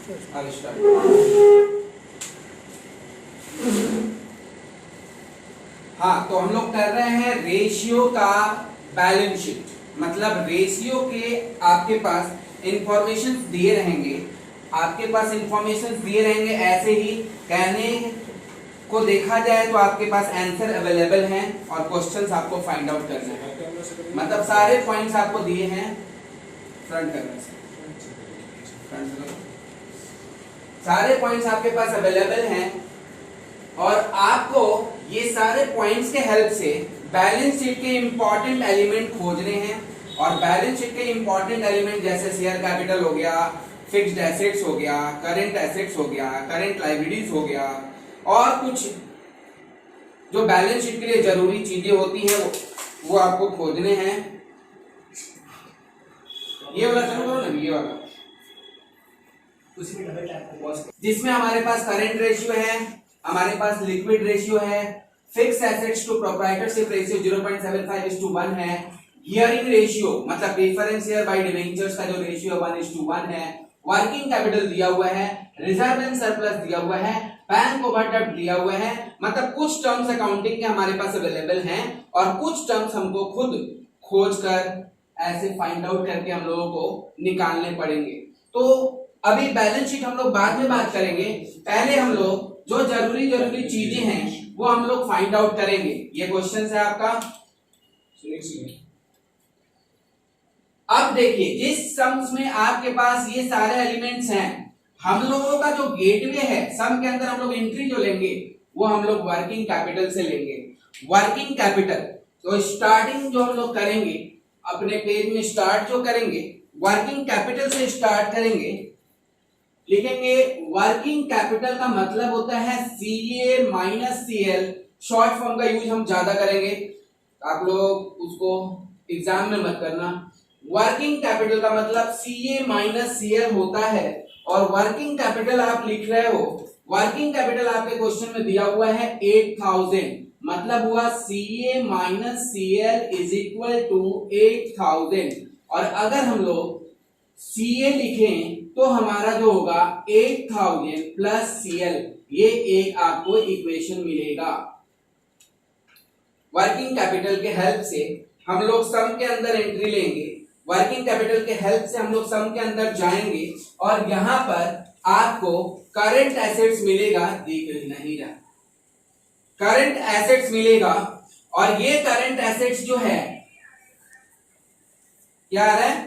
आगे स्टार्ट। हाँ, तो हम लोग कर रहे हैं रेशियो का बैलेंस शीट। मतलब रेशियो के आपके पास इंफॉर्मेशन दिए रहेंगे, ऐसे ही कहने को देखा जाए तो आपके पास आंसर अवेलेबल हैं और क्वेश्चंस आपको फाइंड आउट करने हैं। मतलब सारे पॉइंट्स आपको दिए हैं। फ्रंट करने से सारे पॉइंट्स आपके पास अवेलेबल हैं और आपको ये सारे पॉइंट्स के हेल्प से बैलेंस शीट के इंपॉर्टेंट एलिमेंट खोजने हैं। और बैलेंस शीट के इंपॉर्टेंट एलिमेंट जैसे शेयर कैपिटल हो गया, फिक्स्ड एसेट्स हो गया, करंट एसेट्स हो गया, करंट लायबिलिटीज हो गया, और कुछ जो बैलेंस शीट के लिए जरूरी चीजें होती हैं वो आपको खोजने हैं। ये वाला चालू करो ना, ये वाला जिसमें हमारे पास करंट रेशियो है, हमारे पास लिक्विड रेशियो है, fix assets to proprietorship ratio 0.75:1 है, गियरिंग रेशियो मतलब प्रेफरेंस शेयर बाय डिवेंचर्स का जो रेशियो 1:1 है, वर्किंग कैपिटल दिया हुआ है, रिजर्व एंड सरप्लस दिया हुआ है, बैंक ओवरड्राफ्ट दिया हुआ है। मतलब कुछ टर्म्स अकाउंटिंग के हमारे पास अवेलेबल हैं और कुछ टर्म्स हमको खुद खोज कर ऐसे फाइंड आउट करके हम लोगों को निकालने पड़ेंगे। तो अभी बैलेंस शीट हम लोग बाद में बात करेंगे, पहले हम लोग जो जरूरी चीजें हैं वो हम लोग फाइंड आउट करेंगे। ये क्वेश्चन है आपका। अब देखिए, जिस सम्स में आपके पास ये सारे एलिमेंट्स हैं, हम लोगों का जो गेटवे है, सम के अंदर हम लोग एंट्री जो लेंगे वो हम लोग वर्किंग कैपिटल से लेंगे। वर्किंग कैपिटल तो स्टार्टिंग जो हम लोग करेंगे अपने पेज में, स्टार्ट जो करेंगे वर्किंग कैपिटल से स्टार्ट करेंगे। लिखेंगे वर्किंग कैपिटल का मतलब होता है CA minus CL। Short form का यूज हम ज्यादा करेंगे, आप लोग उसको एग्जाम में मत करना। वर्किंग कैपिटल का मतलब CA माइनस CL होता है और वर्किंग कैपिटल आप लिख रहे हो। वर्किंग कैपिटल आपके क्वेश्चन में दिया हुआ है 8000, मतलब हुआ CA minus CL is equal to 8000। और अगर हम लोग CA लिखें तो हमारा जो होगा 8000 प्लस CL, ये एक आपको इक्वेशन मिलेगा। वर्किंग कैपिटल के हेल्प से हम लोग सम के अंदर एंट्री लेंगे, वर्किंग कैपिटल के हेल्प से हम लोग सम के अंदर जाएंगे और यहां पर आपको करंट एसेट्स मिलेगा। देख नहीं रहा, करंट एसेट्स मिलेगा और ये करंट एसेट्स जो है क्या आ रहा है,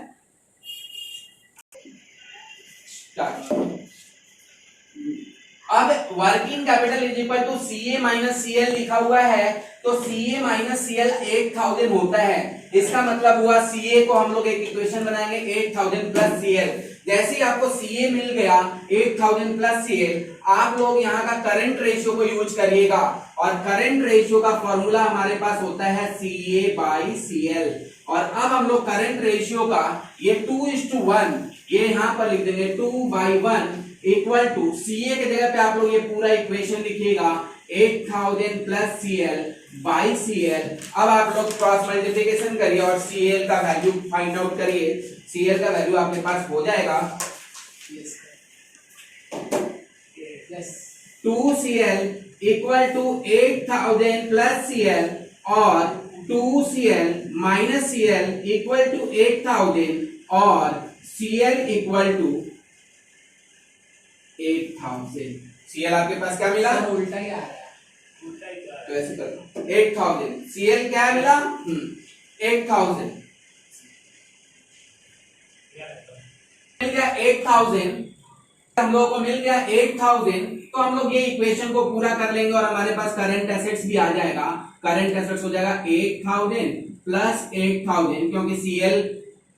अब working capital is equal to CA minus CL लिखा हुआ है, तो CA माइनस CL 8000 होता है। इसका मतलब हुआ CA को हम लोग एक इक्वेशन बनाएंगे 8000 प्लस CL। जैसे ही आपको CA मिल गया 8000 प्लस CL, आप लोग यहाँ का करंट रेशियो को यूज करिएगा और करंट रेशियो का फॉर्मूला हमारे पास होता है CA बाई CL। और अब हम लोग करंट रेशियो का ये 2:1 ये यहाँ पर लिख देंगे 2/1 इक्वल टू CA के जगह पे आप लोग ये पूरा इक्वेशन लिखिएगा 8000 प्लस CL बाई CL। अब आप लोग क्रॉस मल्टीप्लिकेशन करिए और CL का वैल्यू फाइंड आउट करिए। CL का वैल्यू आपके पास हो जाएगा 2CL equal to 8000 plus CL और 2CL minus CL equal to 8000 और CL इक्वल टू 8000। CL आपके पास क्या मिला, उल्टा ही आ रहा है, तो ऐसे कर 8000। CL क्या मिला 8000 मिल गया 8000, हम लोगों को मिल गया 8000। तो हम लोग ये इक्वेशन को पूरा कर लेंगे और हमारे पास करंट एसेट्स भी आ जाएगा। करंट एसेट्स हो जाएगा 8000 प्लस 8000, क्योंकि CL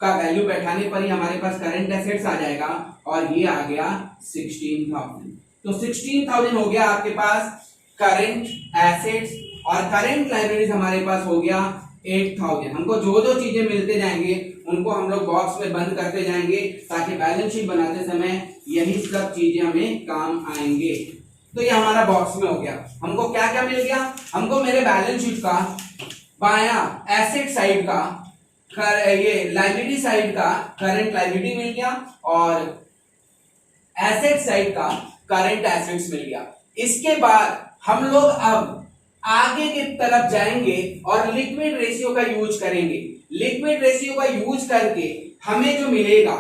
का वैल्यू बैठाने पर ही हमारे पास करंट एसेट्स आ जाएगा और ये आ गया 16000। तो 16000 हो गया आपके पास करंट एसेट्स और करंट लायबिलिटीज हमारे पास हो गया 8000। हमको जो जो चीजें मिलते जाएंगे उनको हम लोग बॉक्स में बंद करते जाएंगे ताकि बैलेंस शीट बनाते समय यही सब चीजें हमें काम आएंगे। तो ये हमारा बॉक्स में हो गया। हमको क्या क्या मिल गया, हमको मेरे बैलेंस शीट का बाया एसेट साइड का ये लायबिलिटी साइड का करंट लायबिलिटी मिल गया और एसेट साइड का करंट एसेट्स मिल गया। इसके बाद हम लोग अब आगे की तरफ जाएंगे और लिक्विड रेशियो का यूज करेंगे। लिक्विड रेशियो का यूज करके हमें जो मिलेगा,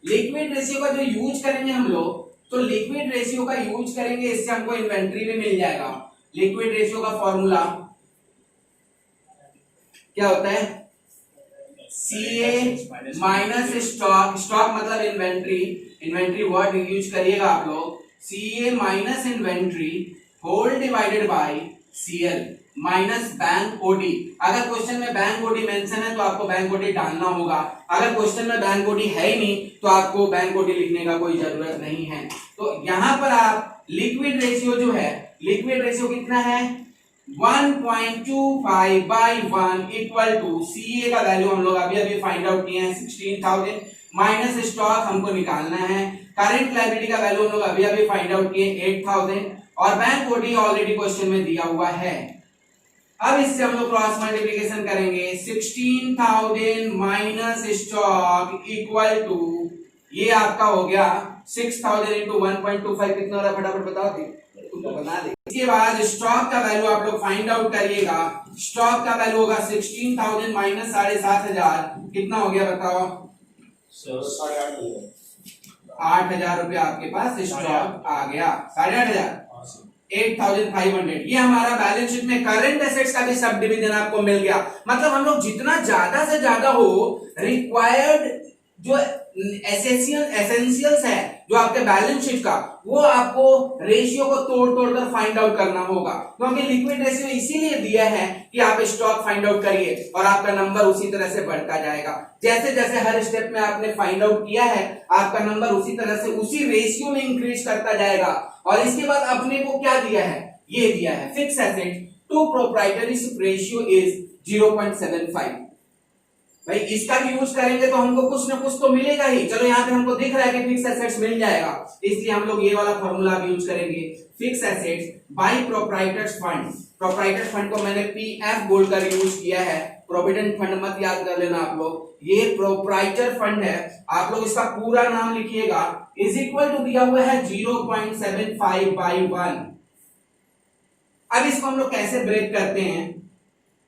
लिक्विड रेशियो का जो यूज करेंगे हम लोग, तो लिक्विड रेशियो का यूज करेंगे, इससे हमको इन्वेंट्री भी मिल जाएगा। लिक्विड रेशियो का फॉर्मूला क्या होता है? CA माइनस स्टॉक, स्टॉक मतलब इन्वेंट्री, इन्वेंट्री वर्ड यूज करिएगा आप लोग, CA माइनस inventory whole divided by CL minus bank OD. अगर क्वेश्चन में बैंक ओडी मेंशन है तो आपको बैंक ओडी डालना होगा, अगर क्वेश्चन में बैंक ओडी है ही नहीं तो आपको बैंक ओडी लिखने का कोई जरूरत नहीं है। तो यहां पर आप लिक्विड रेशियो जो है, लिक्विड रेशियो कितना है? 1.25 by 1 इक्वल टू CA का वैल्यू हम लोग अभी अभी फाइंड आउट किए हैं 16,000 माइनस स्टॉक हमको निकालना है, करंट लायबिलिटी का वैल्यू हम लोग अभी अभी फाइंड आउट किए 8,000 और बैंक ओडी ऑलरेडी क्वेश्चन में दिया हुआ है। अब इससे हम लोग क्रॉस मल्टीप्लिकेशन करेंगे, 16,000 माइनस स्टॉक इक्वल टू ये आपका हो गया 6,000 इंटू 1.25 कितना हो रहा है फटाफट बताओ तुमको बना दे। इसके बाद स्टॉक का वैल्यू आप लोग फाइंड आउट करिएगा, स्टॉक का वैल्यू होगा 16,000 माइनस 7,500 कितना हो गया बताओ? 8,000 रुपया आपके पास स्टॉक आ गया, 8,500 8,500। ये हमारा बैलेंस शीट में करंट एसेट्स का भी सब डिवीजन आपको मिल गया। मतलब हम लोग जितना ज्यादा से ज्यादा हो रिक्वायर्ड जो एसेंशियल्स है जो आपके बैलेंस शीट का, वो आपको रेशियो को तोड़ तोड़ कर फाइंड आउट करना होगा, क्योंकि लिक्विड रेशियो इसीलिए दिया है कि आप स्टॉक फाइंड आउट करिए और आपका नंबर उसी तरह से बढ़ता जाएगा। जैसे जैसे हर स्टेप में आपने फाइंड आउट किया है आपका नंबर उसी तरह से उसी रेशियो में इंक्रीज करता जाएगा। और इसके बाद अपने को क्या दिया है? ये दिया है fix asset to proprietary ratio is 0.75। भाई इसका भी यूज करेंगे तो हमको कुछ ना कुछ तो मिलेगा ही। चलो यहाँ पे हमको दिख रहा है कि फिक्स एसेट्स मिल जाएगा, इसलिए हम लोग ये वाला फॉर्मूला भी यूज करेंगे, fix assets by proprietors fund. Proprietors fund को मैंने PF बोलकर यूज किया है, प्रोविडेंट फंड मत याद कर लेना आप लोग, ये प्रोप्राइटर फंड है, आप लोग इसका पूरा नाम लिखिएगा, इज इक्वल टू दिया हुआ है 0.75 by 1। अब इसको हम लोग कैसे ब्रेक करते हैं?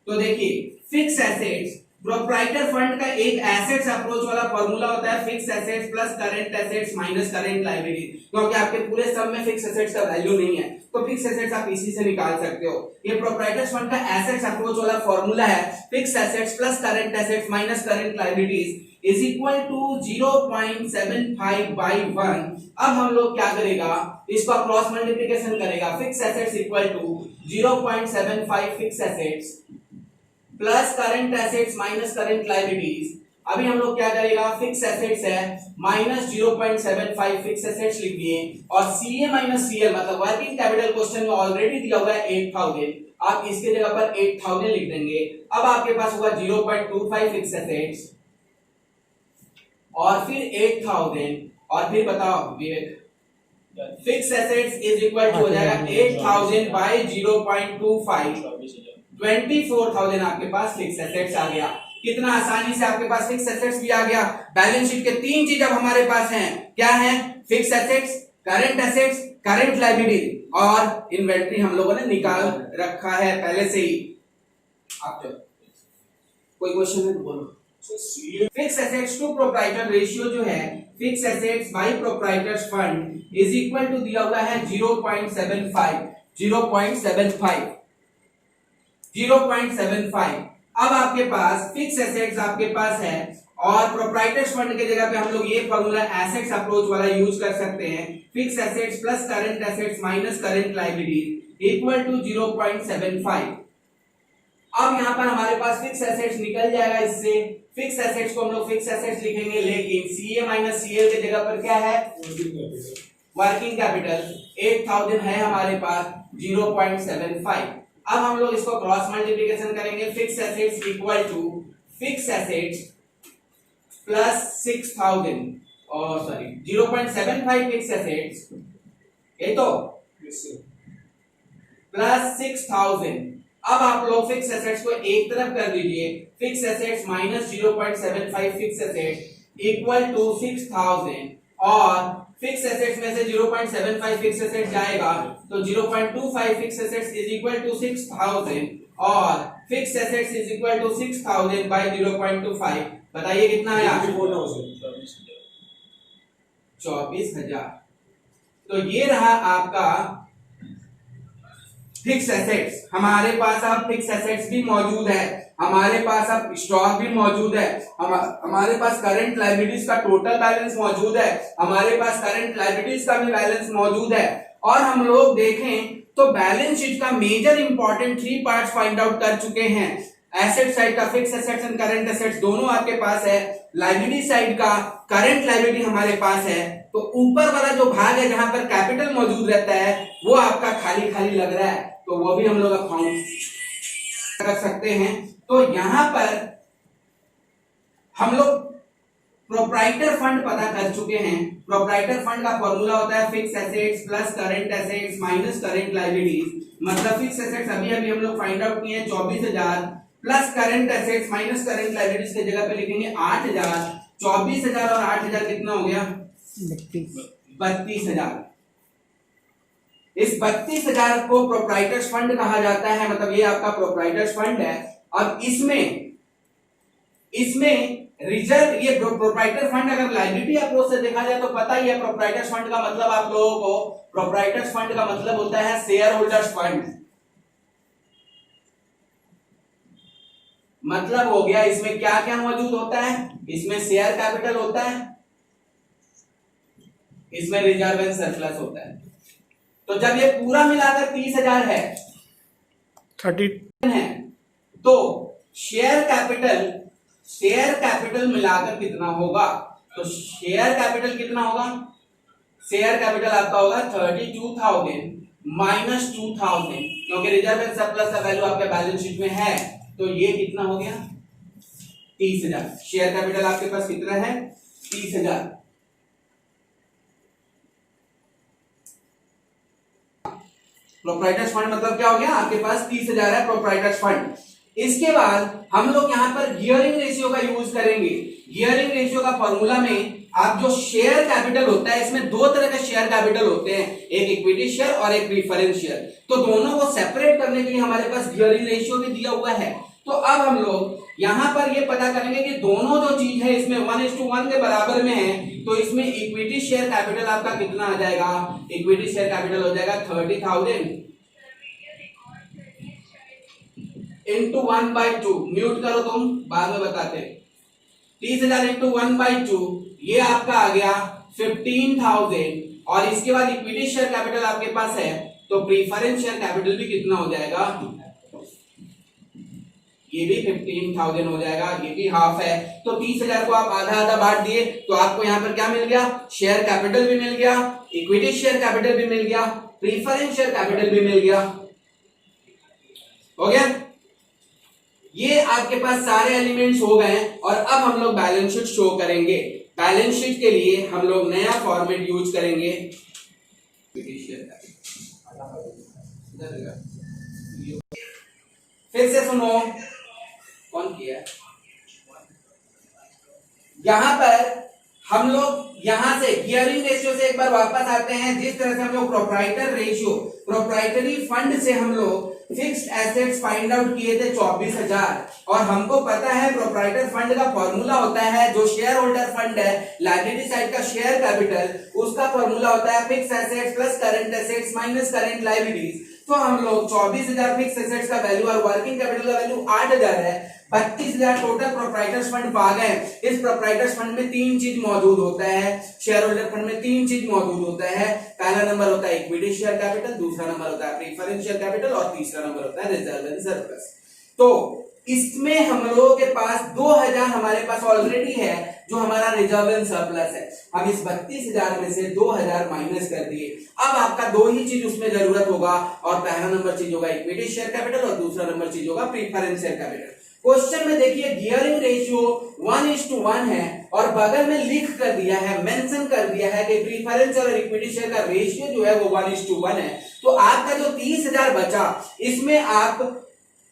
तो देखिए फिक्स एसेट्स, प्रोप्राइटर फंड का एक एसेट्स अप्रोच वाला फॉर्मूला होता है fix assets plus current assets minus current liability, क्योंकि आपके पूरे सब में फिक्स एसेट्स का वैल्यू नहीं है तो फिक्स एसेट्स आप इसी से निकाल सकते हो। ये प्रोप्राइटर फंड का एसेट्स अप्रोच वाला फॉर्मूला है fix assets plus current assets minus current liabilities is equal to 0.75 by 1। अब हम लोग क्या करेगा, इसका क्रॉस मल्टीप्लिकेशन करेगा, fix assets equal to 0.75 fix assets plus current assets minus current liabilities. अभी हम लोग क्या करेगा, फिक्स एसेट्स है माइनस 0.75 फिक्स एसेट्स लिख दिए और CA माइनस CL मतलब वर्किंग कैपिटल क्वेश्चन में ऑलरेडी दिया हुआ है 8,000, आप इसके जगह पर 8,000 लिख देंगे। अब आपके पास होगा 0.25 फिक्स एसेट्स और फिर 8,000 और फिर बताओ Vivek, fix assets is equal to हो जाएगा 8,000 बाय 0.25, 24,000 आपके पास फिक्स एसेट्स आ गया। कितना आसानी से आपके पास फिक्स एसेट्स भी आ गया। बैलेंस शीट के तीन चीज अब हमारे पास हैं, क्या है? फिक्स एसेट्स, करंट लायबिलिटी और इन्वेंट्री हम लोगों ने निकाल रखा है पहले से ही। आप कोई क्वेश्चन है तो बोलो। Fix assets to proprietor ratio जो है fix assets by proprietors fund is equal to दिया हुआ है 0.75। अब आपके पास फिक्स एसेट्स आपके पास है और प्रोप्राइटर्स फंड के जगह पे हम लोग ये फॉर्मूला एसेट्स अप्रोच वाला यूज कर सकते हैं, fix assets plus current assets minus current liability equal to 0.75। अब यहाँ पर हमारे पास फिक्स एसेट्स निकल जाएगा, इससे फिक्स एसेट्स को हम लोग फिक्स एसेट्स लिखेंगे, लेकिन CA माइनस CL के जगह पर क्या है? वर्किंग कैपिटल 8,000 है हमारे पास 0.75। अब हम लोग इसको क्रॉस मल्टीप्लिकेशन करेंगे, fix assets equal to fix assets plus 6,000 और सॉरी 0.75 फिक्स एसेट्स ये तो प्लस 6,000। अब आप लोग फिक्स एसेट्स को एक तरफ कर दीजिए, fix assets minus 0.75 fix assets equal to 6,000 और फिक्स एसेट्स में से 0.75 फिक्स एसेट जाएगा तो 0.25 fix assets is equal to 6000 और fix assets is equal to 6000 by 0.25 बताइए कितना आया 24,000। तो ये रहा आपका फिक्स एसेट्स। हमारे पास अब फिक्स एसेट्स भी मौजूद है, हमारे पास अब स्टॉक भी मौजूद है, हमारे पास करंट लायबिलिटीज का टोटल बैलेंस मौजूद है, हमारे पास करंट लायबिलिटीज का भी बैलेंस मौजूद है। और हम लोग देखें तो बैलेंस शीट का major important 3 parts find out कर चुके हैं। एसेट साइड का fix assets and current assets दोनों आपके पास है, लायबिलिटी साइड का करंट लायबिलिटी हमारे पास है। तो ऊपर वाला जो भाग है जहां पर कैपिटल मौजूद रहता है वो आपका खाली खाली लग रहा है, तो वो भी हम लोग अकाउंट कर सकते हैं। तो यहां पर हम लोग प्रोप्राइटर फंड पता कर चुके हैं। प्रोप्राइटर फंड का फॉर्मूला होता है fix assets plus current assets minus current liabilities. मतलब फिक्स एसेट्स अभी अभी हम लोग फाइंड आउट किए हैं 24,000 plus current assets minus current liabilities की जगह पे लिखेंगे 8,000। 24,000 और 8,000 कितना हो गया 32,000। इस 32,000 को प्रोप्राइटर्स फंड कहा जाता है, मतलब ये आपका प्रोप्राइटर्स फंड है। और इसमें रिजर्व, ये प्रोप्राइटर फंड अगर लायबिलिटी अप्रोच से देखा जाए तो पता ही है प्रोप्राइटर्स फंड का मतलब आप लोगों को, प्रोप्राइटर्स फंड का मतलब होता है शेयर होल्डर्स फंड। मतलब हो गया इसमें क्या क्या मौजूद होता है, इसमें शेयर कैपिटल होता है, इसमें रिजर्व एंड सरप्लस होता है। तो जब ये पूरा मिलाकर 30,000 है 30 है तो शेयर कैपिटल मिलाकर कितना होगा, तो शेयर कैपिटल कितना होगा, शेयर कैपिटल आपका होगा 32,000 माइनस 2,000, क्योंकि रिजर्व एंड सरप्लस का वैल्यू आपके बैलेंस शीट में है, तो ये कितना हो गया 30,000। शेयर कैपिटल आपके पास कितना है 30,000। प्रोप्राइटर्स फंड मतलब क्या हो गया, आपके पास 30,000 है प्रोप्राइटर्स फंड। इसके बाद हम लोग यहां पर गियरिंग रेशियो का यूज करेंगे। गियरिंग रेशियो का फॉर्मूला में आप जो शेयर कैपिटल होता है, इसमें दो तरह के शेयर कैपिटल होते हैं, एक इक्विटी शेयर और एक प्रीफरेंस शेयर। तो दोनों को सेपरेट करने के लिए हमारे पास गियरिंग रेशियो भी दिया हुआ है। तो अब हम लोग यहां पर ये पता करेंगे कि दोनों जो चीज है इसमें 1:1 के बराबर में है, तो इसमें इक्विटी शेयर कैपिटल आपका कितना आ जाएगा, इक्विटी शेयर कैपिटल हो जाएगा 30,000 इंटू 1/2। म्यूट करो तुम, बाद में बताते। 30,000 इंटू 1/2 ये आपका आ गया 15,000। और इसके बाद इक्विटी शेयर कैपिटल आपके पास है, तो प्रीफरेंस शेयर कैपिटल भी कितना हो जाएगा, ये भी 15,000 हो जाएगा, ये भी हाफ है। तो 30,000 को आप आधा आधा बांट दिए तो आपको यहां पर क्या मिल गया, शेयर कैपिटल भी मिल गया, इक्विटी शेयर कैपिटल भी मिल गया, प्रीफरेंस शेयर कैपिटल भी मिल गया। हो गया, ये आपके पास सारे एलिमेंट्स हो गए। और अब हम लोग बैलेंस शीट शो करेंगे। बैलेंस शीट के लिए हम लोग नया फॉर्मेट यूज करेंगे। फिर से सुनो, कौन किया, यहां पर हम लोग यहां से गियरिंग रेशियो से एक बार वापस आते हैं। जिस तरह से हम लोग प्रोप्राइटर रेशियो, प्रोप्राइटरी फंड से हम लोग फिक्स्ड एसेट्स फाइंड आउट किए थे 24,000, और हमको पता है प्रोप्राइटर फंड का फॉर्मूला होता है, जो शेयर होल्डर फंड है लायबिलिटी साइड का शेयर कैपिटल, उसका फॉर्मूला होता है fix assets plus current assets minus current liabilities. तो हम लोग 24,000 फिक्स एसेट्स का वैल्यू और वर्किंग कैपिटल का वैल्यू 8,000 है, 32,000 टोटल प्रोप्राइटर्स फंड भाग है। इस प्रोप्राइटर्स फंड में 3 चीज मौजूद होता है, शेयर होल्डर फंड में 3 चीज मौजूद होता है। पहला नंबर होता है इक्विटी शेयर कैपिटल, दूसरा नंबर होता है प्रीफरेंस शेयर कैपिटल और तीसरा नंबर होता है रिजर्व एंड सरप्लस। तो इसमें हम लोगों के पास 2,000 हमारे पास ऑलरेडी है, जो हमारा रिजर्व एंड सरप्लस है। हम इस 32,000 में से 2,000 माइनस कर दिए। अब आपका दो ही चीज उसमें जरूरत होगा, और पहला नंबर चीज होगा इक्विटी शेयर कैपिटल और दूसरा नंबर चीज होगा प्रीफरेंस शेयर कैपिटल। क्वेश्चन में देखिए गियरिंग रेशियो 1:1 है, और बगल में लिख कर दिया है, मेंशन कर दिया है कि प्रीफरेंस और इक्विटी शेयर का रेशियो जो है वो 1:1 है। तो आपका जो 30,000 बचा, इसमें आप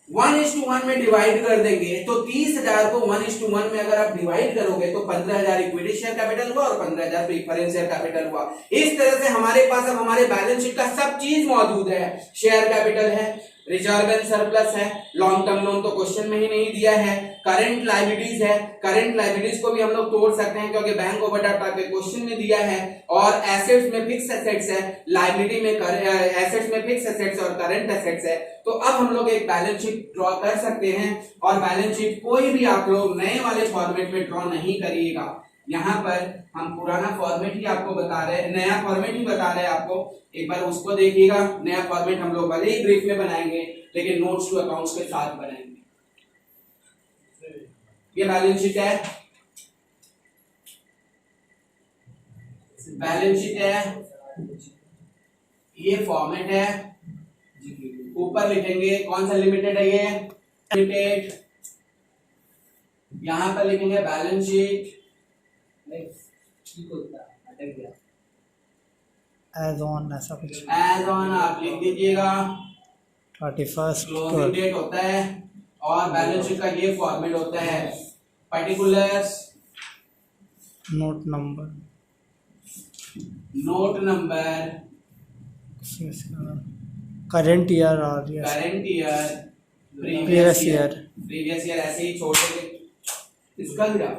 1:1 में डिवाइड कर देंगे तो 30,000 को 1:1 में अगर आप डिवाइड करोगे तो 15,000 इक्विटी शेयर कैपिटल हुआ और 15,000 प्रीफरेंस शेयर कैपिटल हुआ। इस तरह से हमारे पास अब हमारे बैलेंस शीट का सब चीज मौजूद है। शेयर कैपिटल है, रिजर्व एंड सरप्लस है, लॉन्ग टर्म लोन तो क्वेश्चन में ही नहीं दिया है, करंट लायबिलिटीज है, करंट लायबिलिटीज को भी हम लोग तोड़ सकते हैं क्योंकि बैंक ओवरड्राफ्ट आपके क्वेश्चन में दिया है, और एसेट्स में फिक्स एसेट्स है, लायबिलिटी में एसेट्स में फिक्स एसेट्स और करंट एसेट्स है। तो अब हम लोग एक बैलेंस शीट ड्रॉ कर सकते हैं, और बैलेंस शीट कोई भी आप लोग नए वाले फॉर्मेट में ड्रॉ नहीं करिएगा। यहाँ पर हम पुराना फॉर्मेट ही आपको बता रहे हैं, नया फॉर्मेट ही बता रहे हैं आपको, एक बार उसको देखिएगा। नया फॉर्मेट हम लोग भले ही ब्रीफ में बनाएंगे लेकिन नोट्स टू अकाउंट्स के साथ बनाएंगे। ये बैलेंस शीट है, बैलेंस शीट है, ये फॉर्मेट है। ऊपर लिखेंगे कौन सा लिमिटेड है, ये लिमिटेड, यहां पर लिखेंगे बैलेंस शीट, एज ऑन ऐसा कुछ, एज ऑन आप लिख दीजिएगा, 31 क्लोजिंग डेट होता है, और बैलेंस शीट का ये फॉर्मेट होता है, particulars, note number, note number, current year और current year, previous year, previous year ऐसे ही छोड़ देंगे। इसका क्या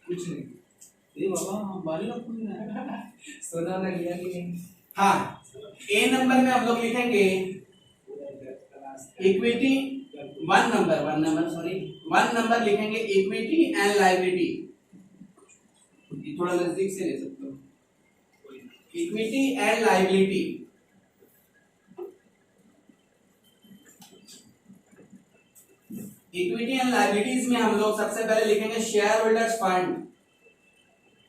कुछ नहीं, ये बाबा हम बारी सोना ना लिया कि नहीं। हाँ, ए नंबर में हम लोग लिखेंगे इक्विटी, वन नंबर लिखेंगे इक्विटी एंड लायबिलिटी, थोड़ा नजदीक से ले सकते हो, equity and liability. Equity and liabilities में हम लोग सबसे पहले लिखेंगे shareholders fund,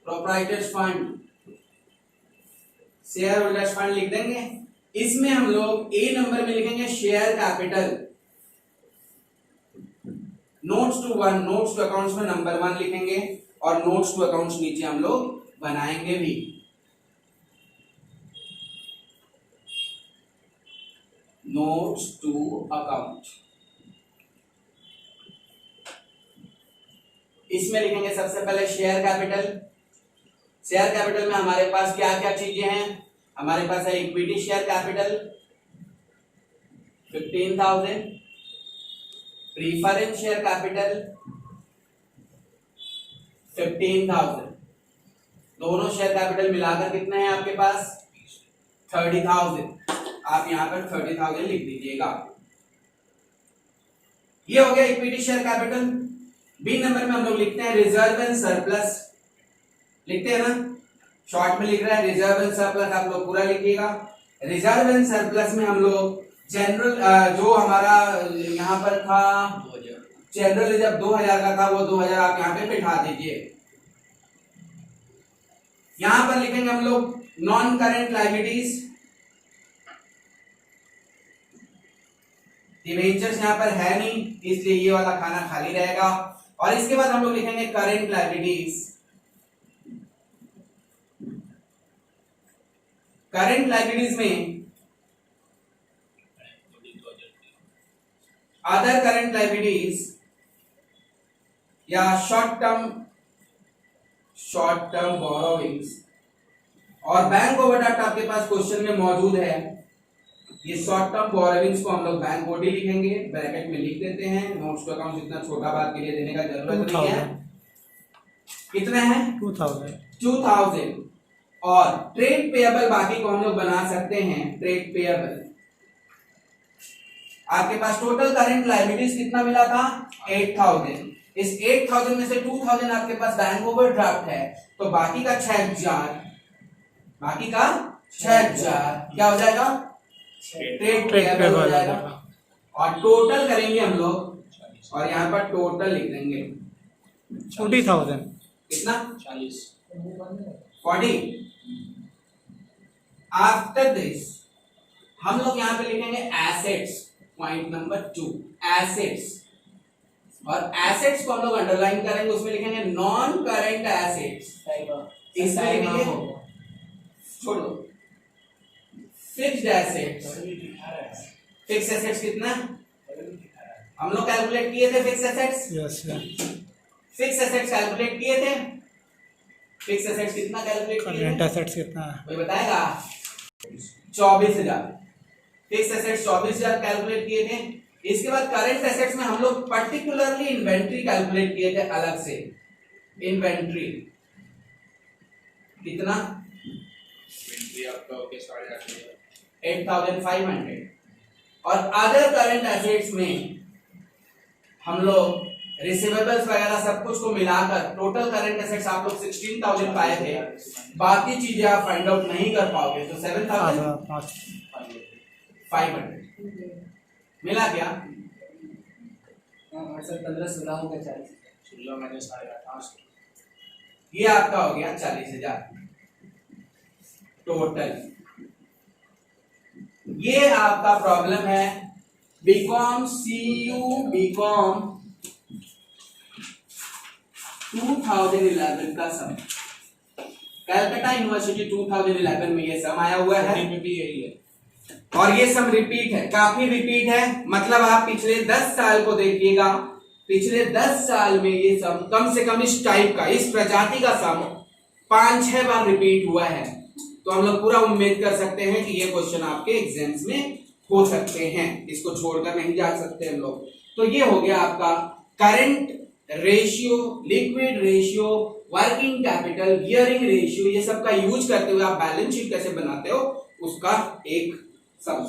proprietors fund, shareholders fund लिख देंगे। इसमें हम लोग ए नंबर में लिखेंगे share capital, notes to accounts में नंबर 1 लिखेंगे, और नोट्स टू अकाउंट्स नीचे हम लोग बनाएंगे भी। नोट्स टू अकाउंट, इसमें लिखेंगे सबसे पहले शेयर कैपिटल। शेयर कैपिटल में हमारे पास क्या क्या चीजें हैं, हमारे पास है equity share capital 15,000, preference share capital 15,000, दोनों शेयर कैपिटल मिलाकर कितने हैं आपके पास 30,000। आप यहां पर 30,000 लिख दीजिएगा। ये हो गया equity share capital. B number में हम लोग लिखते हैं रिजर्व एंड सरप्लस, लिखते हैं ना, शॉर्ट में लिख रहा है रिजर्व एंड सरप्लस, आप लोग पूरा लिखिएगा। रिजर्व एंड सरप्लस में हम लोग जनरल जो हमारा यहाँ पर था जनरल रिजर्व 2,000 का था, वो 2,000 आप यहाँ पे बिठा दीजिए। यहां पर लिखेंगे हम लोग नॉन करेंट लायबिलिटीज, डिबेंचर्स यहाँ पर है नहीं इसलिए ये वाला खाना खाली रहेगा। और इसके बाद हम लोग लिखेंगे करेंट लायबिलिटीज। करंट लायबिलिटीज में अदर करंट लायबिलिटीज या शॉर्ट टर्म बोरोविंग्स, और बैंक ओवरड्राफ्ट आपके पास क्वेश्चन में मौजूद है। ये शॉर्ट टर्म बोरोविंग्स को हम लोग बैंक ओडी लिखेंगे, ब्रैकेट में लिख देते हैं। नोट्स टू अकाउंट इतना छोटा बात के लिए देने का जरूरत नहीं है। कितने हैं 2,000। और ट्रेड पेएबल बाकी को हम लोग बना सकते हैं ट्रेड पेएबल। आपके पास टोटल करंट लायबिलिटीज कितना मिला था 8,000। इस 8,000 में से 2,000 आपके पास बैंक ओवरड्राफ्ट है, तो बाकी का 6,000 क्या हो जाएगा ट्रेड पेएबल हो जाएगा। और टोटल करेंगे हम लोग, और यहाँ पर टोटल लिख देंगे 40,000। कितना 40। आफ्टर दिस हम लोग यहाँ पे लिखेंगे एसेट्स, पॉइंट नंबर 2 एसेट्स। और एसेट्स को हम लोग अंडरलाइन करेंगे, उसमें लिखेंगे नॉन करेंट एसेट्स। इसमें लिखेंगे छोड़ो फिक्स्ड एसेट्स, फिक्स एसेट्स कितना हम लोग कैलकुलेट किए थे? Fix assets, yes sir. Fix assets calculate किए थे। फिक्स एसेट्स कितना कैलकुलेट किए करंट थे? एसेट्स कितना है? कोई बताएगा? 24,000। फिक्स एसेट्स 24,000 कैलकुलेट किए थे। इसके बाद करंट एसेट्स में हम लोग पर्टिकुलरली इन्वेंट्री कैलकुलेट किए थे अलग से। इन्वेंट्री कितना? इन्वेंट्री आपका हो गया 8,500। और अदर करंट एसेट्स में हम लोग रिसीवेबल्स वगैरह सब कुछ को मिलाकर टोटल करंट एसेट्स आप लोग 16,000 पाए थे। बाकी चीजें आप फाइंड आउट नहीं कर पाओगे तो 7,500 मिला क्या? सर 15-16 होगा 40। 16 माइनस 8,500 ये आपका हो गया 40,000 टोटल। ये आपका प्रॉब्लम है बीकॉम CU बीकॉम 2011 का सम। कलकत्ता यूनिवर्सिटी 2011 में ये सम आया हुआ है में भी यही है। और ये सम रिपीट है, काफी रिपीट है। मतलब आप पिछले 10 साल को देखिएगा, पिछले 10 साल में ये सम कम से कम इस टाइप का, इस प्रजाति का सम 5-6 बार रिपीट हुआ है। तो हम लोग पूरा उम्मीद कर सकते हैं कि ये क्वेश्चन आपके एग्जाम्स में हो सकते हैं, इसको छोड़कर नहीं जा सकते हम लोग। तो ये हो गया आपका current ratio, liquid ratio, working capital, gearing ratio, ये सब का यूज करते हुए आप बैलेंस शीट कैसे बनाते हो उसका एक सब